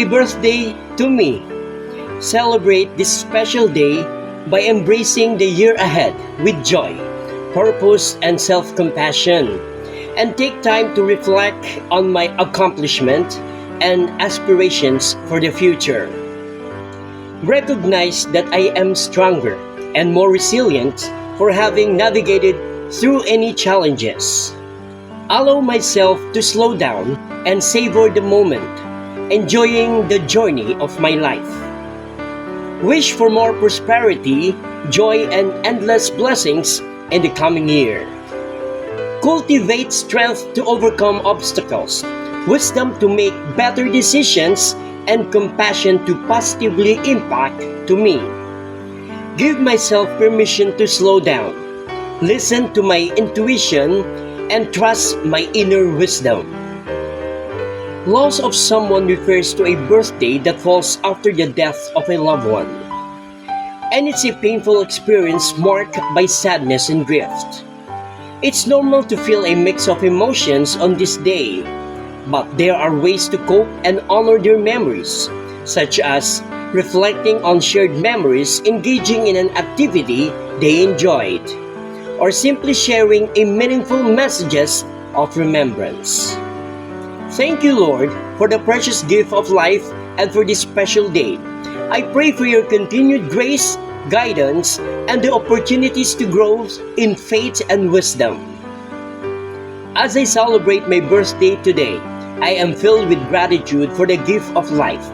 Happy birthday to me. Celebrate this special day by embracing the year ahead with joy, purpose, and self-compassion. And take time to reflect on my accomplishment and aspirations for the future. Recognize that I am stronger and more resilient for having navigated through any challenges. Allow myself to slow down and savor the moment, enjoying the journey of my life. Wish for more prosperity, joy, and endless blessings in the coming year. Cultivate strength to overcome obstacles, wisdom to make better decisions, and compassion to positively impact to me. Give myself permission to slow down, listen to my intuition, and trust my inner wisdom. Loss of someone refers to a birthday that falls after the death of a loved one, and it's a painful experience marked by sadness and grief. It's normal to feel a mix of emotions on this day, but there are ways to cope and honor their memories, such as reflecting on shared memories, engaging in an activity they enjoyed, or simply sharing a meaningful messages of remembrance. Thank you, Lord, for the precious gift of life and for this special day. I pray for your continued grace, guidance, and the opportunities to grow in faith and wisdom. As I celebrate my birthday today, I am filled with gratitude for the gift of life.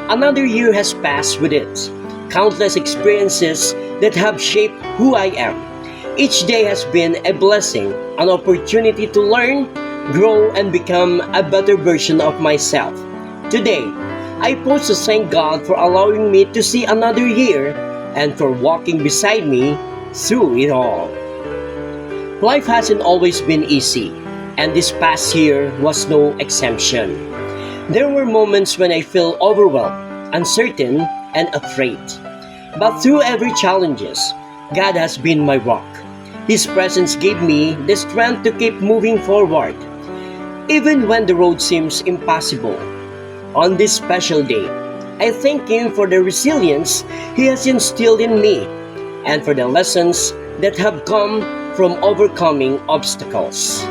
Another year has passed with it, countless experiences that have shaped who I am. Each day has been a blessing, an opportunity to learn, grow, and become a better version of myself. Today, I pause to thank God for allowing me to see another year and for walking beside me through it all. Life hasn't always been easy, and this past year was no exception. There were moments when I felt overwhelmed, uncertain, and afraid. But through every challenges, God has been my rock. His presence gave me the strength to keep moving forward, even when the road seems impossible. On this special day, I thank Him for the resilience He has instilled in me and for the lessons that have come from overcoming obstacles.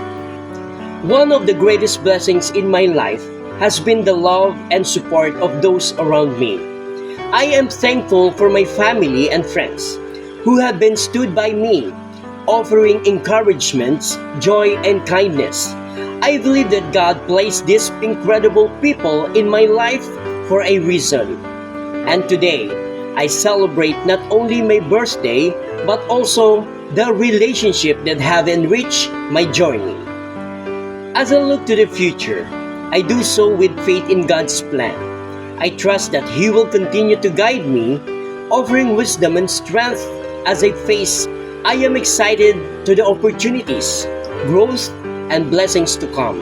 One of the greatest blessings in my life has been the love and support of those around me. I am thankful for my family and friends who have been stood by me, offering encouragement, joy, and kindness. I believe that God placed these incredible people in my life for a reason. And today, I celebrate not only my birthday, but also the relationship that have enriched my journey. As I look to the future, I do so with faith in God's plan. I trust that He will continue to guide me, offering wisdom and strength as I face. I am excited to the opportunities, growth, and blessings to come.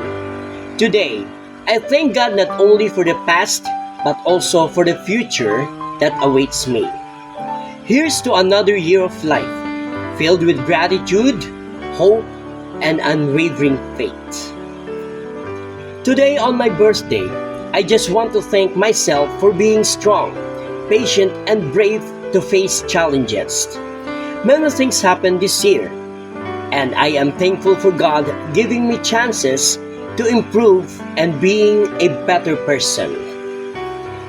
Today, I thank God not only for the past, but also for the future that awaits me. Here's to another year of life, filled with gratitude, hope, and unwavering faith. Today on my birthday, I just want to thank myself for being strong, patient, and brave to face challenges. Many things happened this year, and I am thankful for God giving me chances to improve and being a better person.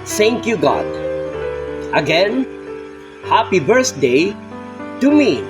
Thank you, God. Again, happy birthday to me.